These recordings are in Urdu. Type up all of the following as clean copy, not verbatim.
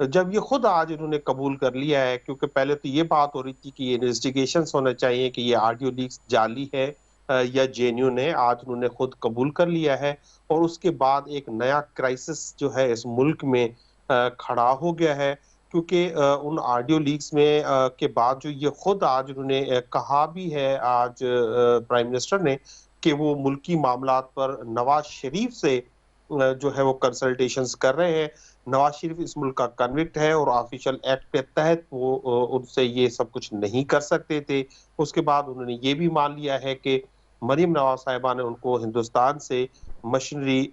جب یہ خود آج انہوں نے قبول کر لیا ہے، کیونکہ پہلے تو یہ بات ہو رہی تھی کہ یہ انویسٹیگیشنز ہونا چاہیے کہ یہ آڈیو لیکس جعلی ہے یا جینیون ہے، آج انہوں نے خود قبول کر لیا ہے، اور اس کے بعد ایک نیا کرائسس جو ہے اس ملک میں کھڑا ہو گیا ہے، کیونکہ ان آڈیو لیکس میں کے بعد جو یہ خود آج انہوں نے کہا بھی ہے آج پرائم منسٹر نے کہ وہ ملکی معاملات پر نواز شریف سے جو ہے وہ کنسلٹیشنز کر رہے ہیں۔ نواز شریف اس ملک کا کنوکٹ ہے اور آفیشل ایکٹ کے تحت وہ ان سے یہ سب کچھ نہیں کر سکتے تھے۔ اس کے بعد انہوں نے یہ بھی مان لیا ہے کہ مریم نواز صاحبہ نے ان کو ہندوستان سے مشینری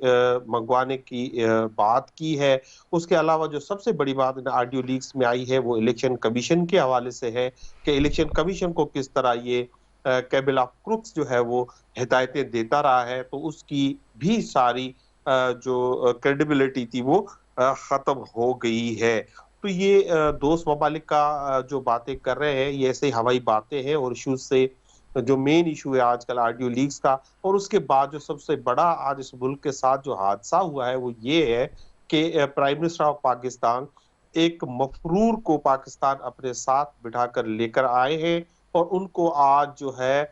منگوانے کی بات کی ہے۔ اس کے علاوہ جو سب سے بڑی بات آڈیو لیکس میں آئی ہے وہ الیکشن کمیشن کے حوالے سے ہے کہ الیکشن کمیشن کو کس طرح یہ کیبل آف کروکس جو ہے وہ ہدایتیں دیتا رہا ہے، تو اس کی بھی ساری جو کریڈیبلٹی تھی وہ ختم ہو گئی ہے۔ تو یہ دوست ممالک کا جو باتیں کر رہے ہیں یہ ایسے ہوائی باتیں ہیں، اور ایشوز سے جو مین ایشو ہے آج کل آڈیو لیکس کا، اور اس کے بعد جو سب سے بڑا آج اس ملک کے ساتھ جو حادثہ ہوا ہے وہ یہ ہے کہ پرائم منسٹر آف پاکستان ایک مفرور کو پاکستان اپنے ساتھ بٹھا کر لے کر آئے ہیں، اور ان کو آج جو ہے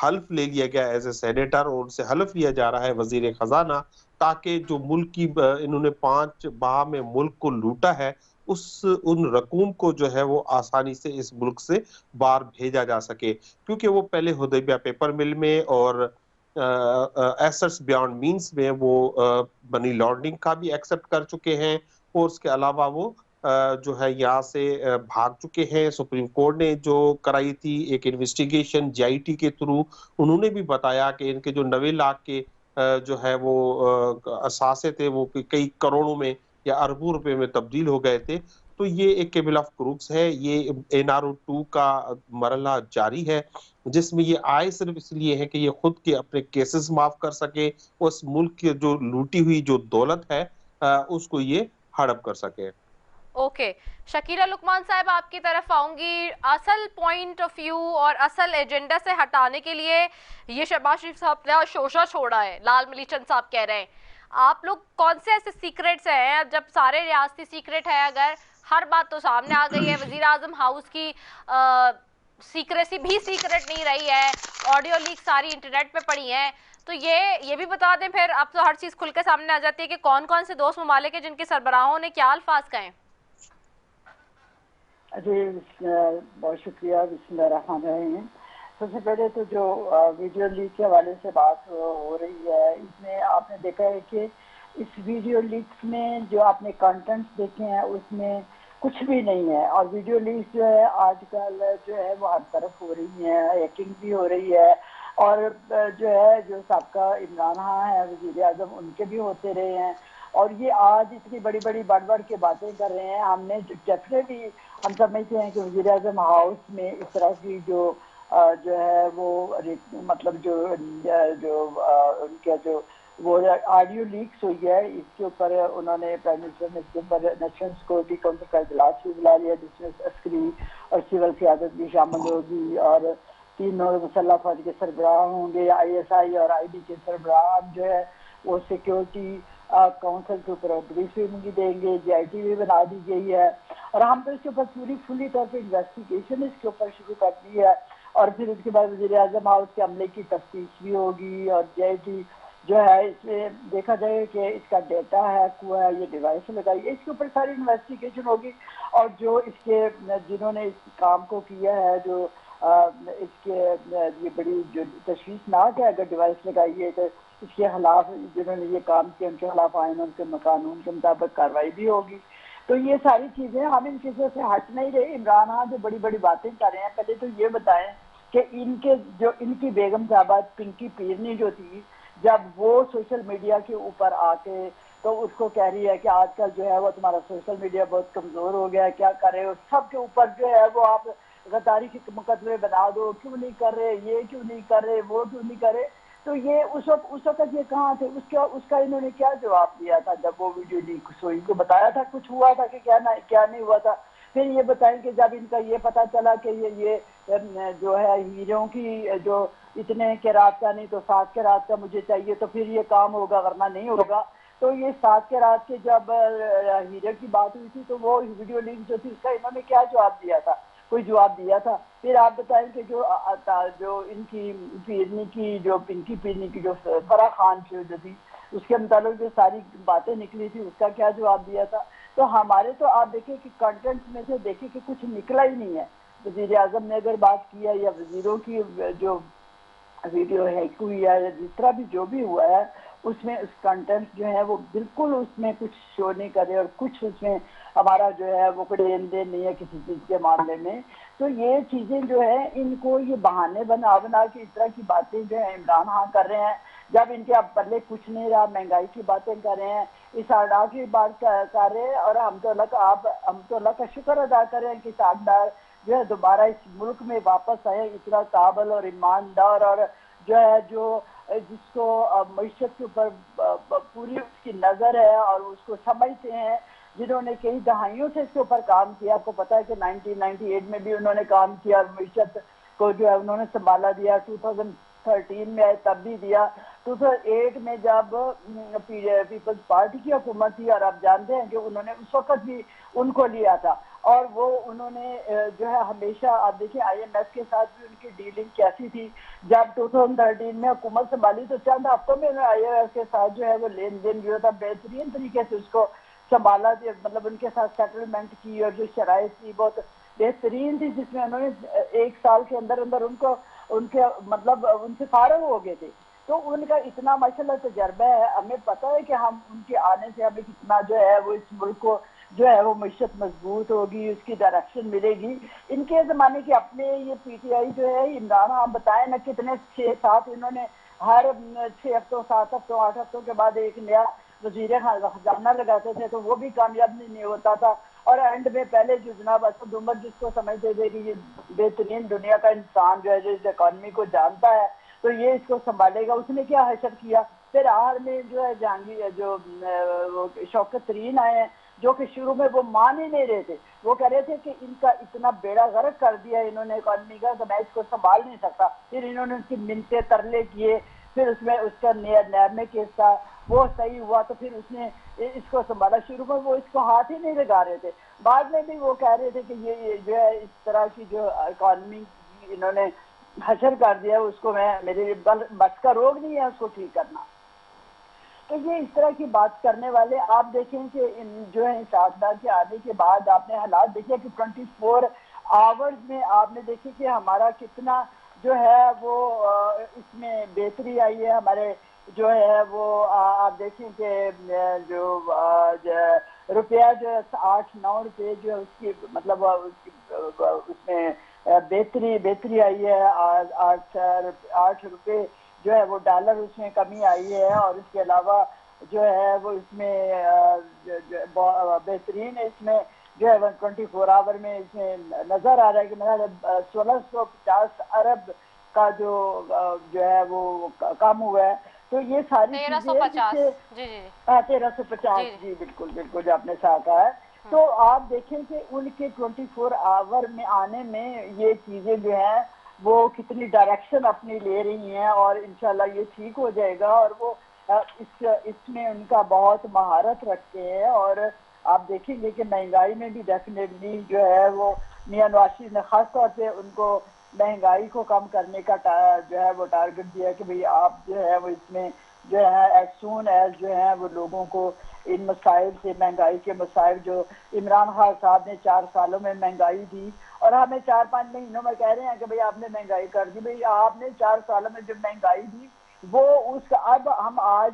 حلف لے لیا گیا ایز اے سینیٹر، اور ان سے حلف لیا جا رہا ہے وزیر خزانہ، تاکہ جو ملک کی انہوں نے 5 ماہ میں ملک کو لوٹا ہے ان رقوم کو جو ہے وہ آسانی سے اس ملک سے باہر بھیجا جا سکے، کیونکہ وہ پہلے حدیبیہ پیپر مل میں اور ایسٹس بیانڈ مینز میں وہ منی لانڈرنگ کا بھی ایکسپٹ کر چکے ہیں، اور اس کے علاوہ وہ جو ہے یہاں سے بھاگ چکے ہیں۔ سپریم کورٹ نے جو کرائی تھی ایک انویسٹیگیشن جی آئی ٹی کے تھرو، انہوں نے بھی بتایا کہ ان کے جو 90 لاکھ کے جو ہے وہ اثاثے تھے وہ کئی کروڑوں میں یا اربوں روپے میں تبدیل ہو گئے تھے۔ تو یہ ایک کیبل آف کروکس ہے، یہ NRO2 کا مرحلہ جاری ہے، جس میں یہ آئے صرف اس لیے ہے کہ یہ خود کے اپنے کیسز معاف کر سکے، اس ملک کی جو لوٹی ہوئی جو دولت ہے اس کو یہ ہڑپ کر سکے۔ اوکے، شکیلہ لقمان صاحب آپ کی طرف آؤں گی۔ اصل پوائنٹ آف ویو اور اصل ایجنڈا سے ہٹانے کے لیے یہ شہباز شریف صاحب نے شوشہ چھوڑا ہے، لال ملی چند صاحب کہہ رہے ہیں۔ آپ لوگ کون سے ایسے سیکریٹس ہیں جب سارے ریاستی سیکریٹ ہے، اگر ہر بات تو سامنے آ گئی ہے، وزیر اعظم ہاؤس کی سیکریسی بھی سیکریٹ نہیں رہی ہے، آڈیو لیک ساری انٹرنیٹ پہ پڑی ہیں، تو یہ بھی بتا دیں پھر، اب تو ہر چیز کھل کے سامنے آ جاتی ہے کہ کون کون سے دوست ممالک ہیں جن کے سربراہوں نے کیا الفاظ کہیں۔ جی بہت شکریہ، بسم اللہ الرحمن الرحیم۔ سب سے پہلے تو جو ویڈیو لیک کے حوالے سے بات ہو رہی ہے، اس میں آپ نے دیکھا ہے کہ اس ویڈیو لیکس میں جو آپ نے کنٹینٹس دیکھے ہیں اس میں کچھ بھی نہیں ہے، اور ویڈیو لیکس جو ہے آج کل جو ہے وہ ہر طرف ہو رہی ہیں، ہیکنگ بھی ہو رہی ہے، اور جو ہے جو سابقہ عمران خان ہے وزیر اعظم ان کے بھی ہوتے رہے ہیں، اور یہ آج اتنی بڑی بڑی بڑھ کے باتیں کر رہے ہیں۔ ہم نے ڈیفینیٹلی ہم سمجھتے ہیں کہ وزیر اعظم ہاؤس میں اس طرح کی جو ہے وہ مطلب جو ان کا جو وہ آڈیو لیکس ہوئی ہے، اس کے اوپر انہوں نے پرائم منسٹر نے اس کے اوپر نیشنل سیکورٹی کونسل کا اجلاس بھی بلا لیا، جس میں عسکری اور سول قیادت بھی شامل ہوگی، اور 3 مسلح فوج کے سربراہ ہوں گے، ISI اور IB کے سربراہ جو ہے وہ سیکورٹی کونسل کے اوپر بریفنگ بھی دیں گے، GIT بھی بنا دی گئی ہے، اور ہم تو اس کے اوپر پوری طور پہ انویسٹیگیشن اس کے اوپر شروع کر دی ہے، اور پھر اس کے بعد وزیر اعظم ہاؤس کے عملے کی تفتیش بھی ہوگی، اور GIT جو ہے اس میں دیکھا جائے کہ اس کا ڈیٹا ہیک ہوا ہے، یہ ڈیوائس لگائی ہے، اس کے اوپر ساری انویسٹیگیشن ہوگی، اور جو اس کے جنہوں نے اس کام کو کیا ہے، جو اس کے یہ بڑی جو تشویشناک ہے، اگر ڈیوائس لگائی ہے تو اس کے خلاف جنہوں نے یہ کام کیا ان کے خلاف آئین ان کے قانون کے مطابق کارروائی بھی ہوگی۔ تو یہ ساری چیزیں ہم ان چیزوں سے ہٹ نہیں رہے۔ عمران خان جو بڑی بڑی باتیں کر رہے ہیں، پہلے تو یہ بتائیں کہ ان کی بیگم صاحبہ پنکی پیرنی جو تھی، جب وہ سوشل میڈیا کے اوپر آ کے تو اس کو کہہ رہی ہے کہ آج کل جو ہے وہ تمہارا سوشل میڈیا بہت کمزور ہو گیا ہے، کیا کر رہے ہو، سب کے اوپر جو ہے وہ آپ غداری کے مقدمے بنا دو، کیوں نہیں کر رہے، یہ کیوں نہیں کر رہے، وہ کیوں نہیں کر رہے۔ تو یہ اس وقت یہ کہاں تھے، اس کا انہوں نے کیا جواب دیا تھا جب وہ ویڈیو لیک ہوئی؟ کو بتایا تھا کچھ ہوا تھا کہ کیا نہیں ہوا تھا؟ پھر یہ بتائیں کہ جب ان کا یہ پتا چلا کہ یہ جو ہے ہیروں کی جو اتنے کے رات کا نہیں تو 7 کے رات کا مجھے چاہیے، تو پھر یہ کام ہوگا ورنہ نہیں ہوگا۔ تو یہ 7 کے رات کے جب ہیرر کی بات ہوئی تھی تو وہ ویڈیو لنک جو تھی اس کا انہوں نے کیا جواب دیا تھا؟ کوئی جواب دیا تھا؟ پھر آپ بتائیں کہ جو ان کی پیرنی کی جو پنکی پیرنی کی جو فرح خان جو تھی اس کے متعلق جو ساری باتیں نکلی تھی اس کا کیا جواب دیا تھا؟ تو ہمارے تو آپ دیکھیں کہ کنٹینٹ میں سے دیکھیں کہ کچھ نکلا ہی نہیں ہے. وزیر اعظم نے اگر بات کیا یا وزیروں کی جو ویڈیو ہے کوئی یا جس طرح بھی جو بھی ہوا ہے اس میں اس کنٹینٹ جو ہے وہ بالکل اس میں کچھ شو نہیں کر رہے اور کچھ اس میں ہمارا جو ہے وہ کوئی لین دین نہیں ہے کسی چیز کے معاملے میں. تو یہ چیزیں جو ہے ان کو یہ بہانے بنا کے اس طرح کی باتیں جو ہے عمران خان کر رہے ہیں جب ان کے اب پلے کچھ نہیں رہا, مہنگائی کی باتیں کر رہے ہیں, اسحاق کی بات کر رہے ہیں اور ہم تو اللہ کا شکر ادا کر رہے ہیں کہ اسحاق جو ہے دوبارہ اس ملک میں واپس آئے اتنا قابل اور ایماندار اور جو ہے جس کو معیشت کے اوپر پوری اس کی نظر ہے اور اس کو سمجھتے ہیں, جنہوں نے کئی دہائیوں سے اس کے اوپر کام کیا. آپ کو پتا ہے کہ 1998 میں بھی انہوں نے کام کیا اور معیشت کو جو ہے انہوں نے سنبھالا دیا, 2013 میں تب بھی دیا, 2008 میں جب پیپلز پارٹی کی حکومت تھی اور آپ جانتے ہیں کہ انہوں نے اس وقت بھی ان کو لیا تھا اور وہ انہوں نے جو ہے ہمیشہ آپ دیکھیں آئی ایم ایف کے ساتھ بھی ان کی ڈیلنگ کیسی تھی. جب 2013 میں حکومت سنبھالی تو چند ہفتوں میں آئی ایم ایف کے ساتھ جو ہے وہ لین دین جو تھا بہترین طریقے سے اس کو سنبھالا, مطلب ان کے ساتھ سیٹلمنٹ کی اور جو شرائط تھی بہت بہترین تھی جس میں انہوں نے 1 سال کے اندر ان کے مطلب ان سے فارغ ہو گئے تھے. تو ان کا اتنا ماشاءاللہ تجربہ ہے, ہمیں پتہ ہے کہ ہم ان کے آنے سے ہمیں کتنا جو ہے وہ اس ملک کو جو ہے وہ معیشت مضبوط ہوگی, اس کی ڈائریکشن ملے گی. ان کے زمانے کے اپنے یہ پی ٹی آئی جو ہے عمران آپ بتائیں نا کتنے 6-7 انہوں نے ہر 6 ہفتوں 7 ہفتوں 8 ہفتوں کے بعد ایک نیا وزیر خزانہ لگاتے تھے تو وہ بھی کامیاب نہیں ہوتا تھا. اور اینڈ میں پہلے جو جناب اسد عمر جس کو سمجھتے تھے کہ یہ بہترین دنیا کا انسان جو ہے جو اس اکانومی کو جانتا ہے تو یہ اس کو سنبھالے گا, اس نے کیا حشر کیا. پھر آخر میں جو ہے جہانگیر جو شوکت ترین آئے ہیں جو کہ شروع میں وہ مان ہی نہیں رہے تھے, وہ کہہ رہے تھے کہ ان کا اتنا بیڑا غرق کر دیا انہوں نے اکانومی کا کہ میں اس کو سنبھال نہیں سکتا. پھر انہوں نے اس کی منتیں ترلے کیے, پھر اس میں اس کا نیا میں کیس تھا وہ صحیح ہوا تو پھر اس نے اس کو سنبھالا. شروع میں وہ اس کو ہاتھ ہی نہیں لگا رہے تھے, بعد میں بھی وہ کہہ رہے تھے کہ یہ جو ہے اس طرح کی جو اکانومی انہوں نے حشر کر دیا اس کو میرے بس کا روگ نہیں ہے اس کو ٹھیک کرنا. تو یہ اس طرح کی بات کرنے والے آپ دیکھیں کہ جو ہے شاہدار کے آنے کے بعد آپ نے حالات دیکھے کہ 24 آورز میں آپ نے دیکھی کہ ہمارا کتنا جو ہے وہ اس میں بہتری آئی ہے. ہمارے جو ہے وہ آپ دیکھیں کہ جو روپیہ جو ہے 8-9 روپے جو ہے اس کی مطلب اس میں بہتری آئی ہے. 8 روپے جو ہے وہ ڈالر اس میں کمی آئی ہے اور اس کے علاوہ جو ہے وہ اس میں بہترین اس میں جو ہے 24 آور میں اس میں نظر آ رہا ہے کہ میرا 1650 ارب کا جو ہے وہ کم ہوا ہے. تو یہ ساری چیزیں 1350 جی 1350 جی بالکل جو آپ نے صحیح کہا ہے. تو آپ دیکھیں کہ ان کے 24 آور میں آنے میں یہ چیزیں جو ہیں وہ کتنی ڈائریکشن اپنی لے رہی ہیں اور انشاءاللہ یہ ٹھیک ہو جائے گا. اور وہ اس میں ان کا بہت مہارت رکھتے ہیں اور آپ دیکھیں گے کہ مہنگائی میں بھی ڈیفینیٹلی جو ہے وہ میاں نواز شریف نے خاص طور پہ ان کو مہنگائی کو کم کرنے کا جو ہے وہ ٹارگٹ دیا کہ بھئی آپ جو ہے وہ اس میں جو ہے ایز سون ایز جو ہے وہ لوگوں کو ان مسائل سے مہنگائی کے مسائل جو عمران خان صاحب نے 4 سالوں میں مہنگائی دی اور ہمیں 4-5 مہینوں میں کہہ رہے ہیں کہ بھئی آپ نے مہنگائی کر دی. بھئی آپ نے 4 سالوں میں جو مہنگائی دی وہ اس کا اب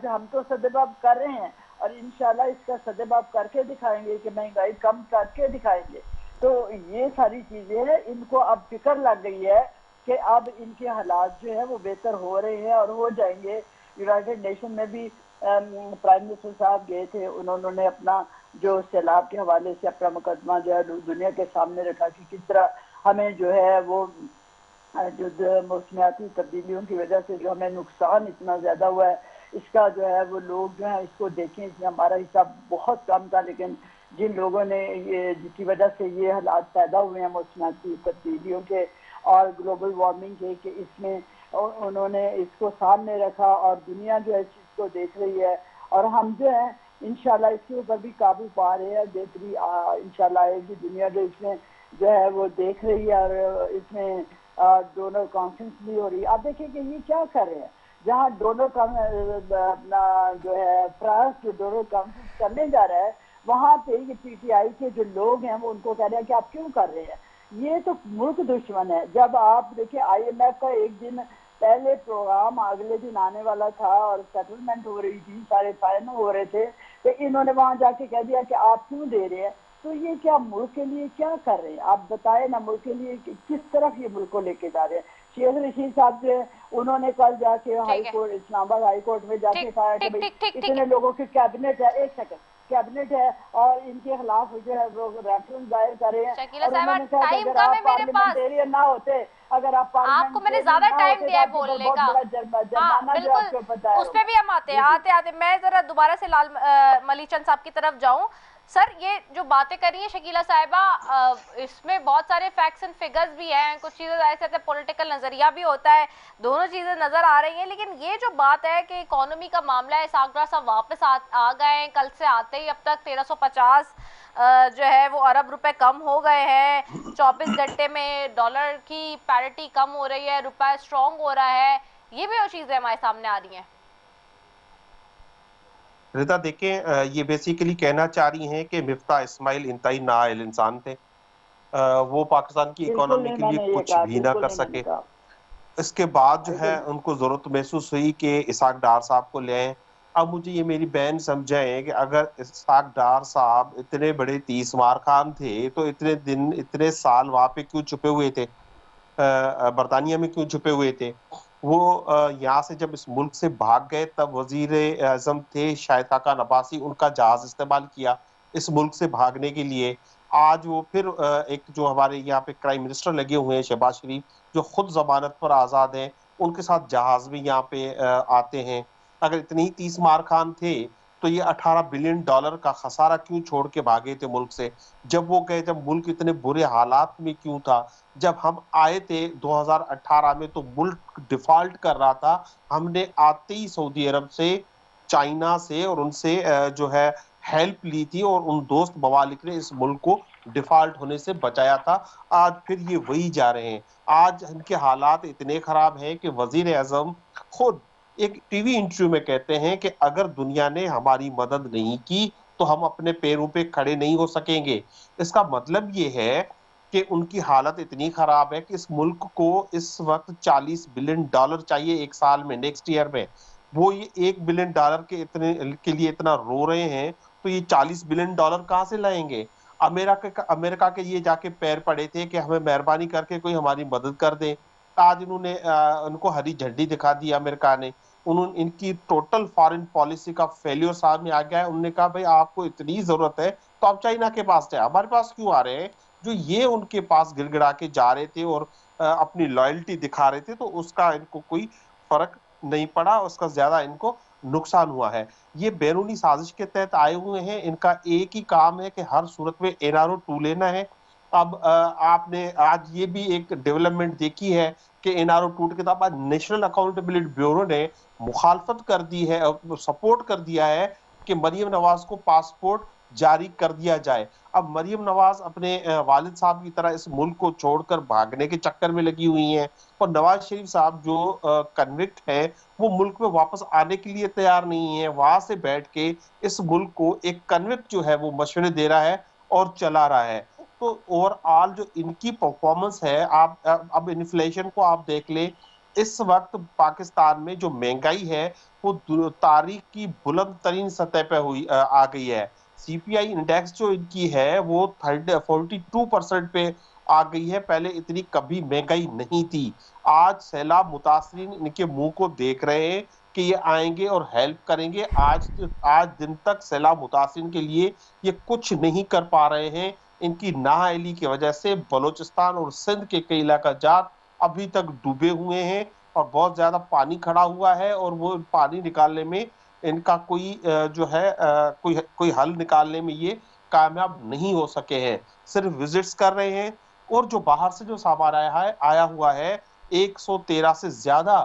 ہم تو سدباب کر رہے ہیں اور انشاءاللہ اس کا سدباب کر کے دکھائیں گے کہ مہنگائی کم کر کے دکھائیں گے. تو یہ ساری چیزیں ہیں ان کو اب فکر لگ گئی ہے کہ اب ان کے حالات جو ہے وہ بہتر ہو رہے ہیں اور ہو جائیں گے. یونائٹڈ نیشن میں بھی پرائم منسٹر صاحب گئے تھے, انہوں نے اپنا جو سیلاب کے حوالے سے اپنا مقدمہ جو ہے دنیا کے سامنے رکھا کہ کس طرح ہمیں جو ہے وہ جو موسمیاتی تبدیلیوں کی وجہ سے جو ہمیں نقصان اتنا زیادہ ہوا ہے اس کا جو ہے وہ لوگ جو ہیں اس کو دیکھیں. اس میں ہمارا حصہ بہت کم تھا لیکن جن لوگوں نے جس کی وجہ سے یہ حالات پیدا ہوئے ہیں موسمیاتی تبدیلیوں کے اور گلوبل وارمنگ کے کہ اس میں انہوں نے اس کو سامنے رکھا اور دنیا جو ہے اس چیز کو دیکھ رہی ہے اور ہم جو ہے انشاءاللہ اس کے اوپر بھی قابو پا رہے ہیں. بہتری انشاءاللہ ہے کہ دنیا جو اس میں جو ہے وہ دیکھ رہی ہے, اور اس میں ڈونر کانفرنس بھی ہو رہی ہے. آپ دیکھیں کہ یہ کیا کر رہے ہیں, جہاں ڈونر اپنا جو ہے فرانس جو ڈونر کانفرنس کرنے جا رہا ہے, وہاں پہ یہ پی ٹی آئی کے جو لوگ ہیں وہ ان کو کہہ رہے ہیں کہ آپ کیوں کر رہے ہیں, یہ تو ملک دشمن ہے. جب آپ دیکھیں آئی ایم ایف کا ایک دن پہلے پروگرام اگلے دن آنے والا تھا اور سیٹلمنٹ ہو رہی تھی, سارے فائنل ہو رہے تھے, تو انہوں نے وہاں جا کے کہہ دیا کہ آپ کیوں دے رہے ہیں. تو یہ کیا ملک کے لیے کیا کر رہے ہیں, آپ بتائیں نا, ملک کے لیے کس طرف یہ ملک کو لے کے جا رہے ہیں. شیخ رشید صاحب جو انہوں نے کل جا کے ہائی کورٹ, اسلام آباد ہائی کورٹ میں جا کے کہا کہ بھائی اتنے لوگوں کی کیبنٹ ہے, ایک سیکنڈ, کیبنٹ ہے اور ان کے خلاف جو ہے وہ ریفرنس دائر کرے ہیں. شکیلہ اور انہوں نے صاحبہ کہا کہ ٹائم اگر کم ہے آپ میرے پاس, پارلیمنٹیرین نہ ہوتے, اگر آپ آپ کو میں نے زیادہ ٹائم دیا ہے بولنے کا. ہاں جرمانہ جو آپ بالکل, کے اوپر دائر اس پہ بھی ہم آتے میں ذرا دوبارہ سے ملی چند صاحب کی طرف جاؤں. سر یہ جو باتیں کر رہی ہیں شکیلہ صاحبہ, اس میں بہت سارے فیکٹس اینڈ فگرز بھی ہیں, کچھ چیزیں ایسے پولیٹیکل نظریہ بھی ہوتا ہے, دونوں چیزیں نظر آ رہی ہیں. لیکن یہ جو بات ہے کہ اکانومی کا معاملہ ہے, اسحاق ڈار صاحب واپس آ گئے ہیں, کل سے آتے ہی اب تک 1350 جو ہے وہ ارب روپے کم ہو گئے ہیں. 24 گھنٹے میں ڈالر کی پیرٹی کم ہو رہی ہے, روپے اسٹرانگ ہو رہا ہے. یہ بھی وہ چیزیں ہمارے سامنے آ رہی ہیں. رضا دیکھیں, یہ بیسیکلی کہنا چاہ رہی ہیں کہ مفتاح اسماعیل انتہائی نااہل انسان تھے, وہ پاکستان کی بالکل اکانومی نہیں, کے میں لیے نے یہ کچھ کہا, بھی نہ بالکل کر نہیں میں نے سکے. کہا. اس کے بعد جو ہے ان کو ضرورت محسوس ہوئی کہ اسحاق ڈار صاحب کو لے آئیں. اب مجھے یہ میری بہن سمجھائیں کہ اگر اسحاق ڈار صاحب اتنے بڑے 30 مار خان تھے تو اتنے دن اتنے سال وہاں پہ کیوں چھپے ہوئے تھے, برطانیہ میں کیوں چھپے ہوئے تھے. وہ یہاں سے جب اس ملک سے بھاگ گئے تب وزیر اعظم تھے شاہد خاقان عباسی, ان کا جہاز استعمال کیا اس ملک سے بھاگنے کے لیے. آج وہ پھر ایک جو ہمارے یہاں پہ پرائم منسٹر لگے ہوئے ہیں شہباز شریف, جو خود ضمانت پر آزاد ہیں, ان کے ساتھ جہاز بھی یہاں پہ آتے ہیں. اگر اتنی 30 مار خان تھے تو یہ $18 بلین کا خسارہ کیوں چھوڑ کے بھاگے تھے ملک سے. جب وہ گئے, جب ملک اتنے برے حالات میں کیوں تھا, جب ہم آئے تھے 2018 میں تو ملک ڈیفالٹ کر رہا تھا. ہم نے آتے ہی سعودی عرب سے, چائنا سے اور ان سے جو ہے ہیلپ لی تھی, اور ان دوست ممالک نے اس ملک کو ڈیفالٹ ہونے سے بچایا تھا. آج پھر یہ وہی جا رہے ہیں. آج ان کے حالات اتنے خراب ہیں کہ وزیر اعظم خود ایک ٹی وی انٹرویو میں کہتے ہیں کہ اگر دنیا نے ہماری مدد نہیں کی تو ہم اپنے پیروں پہ کھڑے نہیں ہو سکیں گے. اس کا مطلب یہ ہے کہ ان کی حالت اتنی خراب ہے کہ اس ملک کو اس وقت $40 بلین چاہیے ایک سال میں, نیکسٹ ایئر میں. وہ یہ $1 بلین کے لیے اتنا رو رہے ہیں, تو یہ $40 بلین کہاں سے لائیں گے. امریکہ کے یہ جا کے پیر پڑے تھے کہ ہمیں مہربانی کر کے کوئی ہماری مدد کر دے. آج انہوں نے ان کو ہری جھنڈی دکھا دی امریکہ نے. ان کی ٹوٹل فارن پالیسی کا فیلیور سامنے آ گیا ہے. انہوں نے کہا بھائی آپ کو اتنی ضرورت ہے تو آپ چائنا کے پاس جائیں, ہمارے پاس کیوں آ رہے ہیں. جو یہ ان کے پاس گڑ گڑا کے جا رہے تھے اور اپنی لائلٹی دکھا رہے تھے, تو اس کا ان کو کوئی فرق نہیں پڑا, اس کا زیادہ ان کو نقصان ہوا ہے. یہ بیرونی سازش کے تحت آئے ہوئے ہیں, ان کا ایک ہی کام ہے کہ ہر صورت میں NRO 2 لینا ہے. اب آپ نے آج یہ بھی ایک ڈیولپمنٹ دیکھی ہے کہ NRO 2 کے بعد نیشنل اکاؤنٹیبلٹی بیورو نے مخالفت کر دی ہے, سپورٹ کر دیا ہے کہ مریم نواز کو پاسپورٹ جاری کر دیا جائے. اب مریم نواز اپنے والد صاحب کی طرح اس ملک کو چھوڑ کر بھاگنے کے چکر میں لگی ہوئی ہیں, اور نواز شریف صاحب جو کنوکٹ ہیں وہ ملک میں واپس آنے کے لیے تیار نہیں ہے. وہاں سے بیٹھ کے اس ملک کو ایک کنوکٹ جو ہے وہ مشورے دے رہا ہے اور چلا رہا ہے. تو اوور آل جو ان کی پرفارمنس ہے, آپ اب انفلیشن کو آپ دیکھ لیں, اس وقت پاکستان میں جو مہنگائی ہے وہ تاریخ کی بلند ترین سطح پہ آ گئی ہے. CPI انڈیکس جو ان کی ہے وہ 42% پہ آ گئی ہے. پہلے اتنی کبھی مہنگائی نہیں تھی. آج سیلاب متاثرین ان کے منہ کو دیکھ رہے ہیں کہ یہ آئیں گے اور ہیلپ کریں گے. آج دن تک سیلاب متاثرین کے لیے یہ کچھ نہیں کر پا رہے ہیں. ان کی نااہلی کی وجہ سے بلوچستان اور سندھ کے کئی علاقہ جات ابھی تک ڈوبے ہوئے ہیں اور بہت زیادہ پانی کھڑا ہوا ہے, اور وہ پانی نکالنے میں ان کا کوئی جو ہے کوئی حل نکالنے میں یہ کامیاب نہیں ہو سکے ہیں. صرف وزٹس کر رہے ہیں, اور جو باہر سے جو سامان آیا ہوا ہے 113 سے زیادہ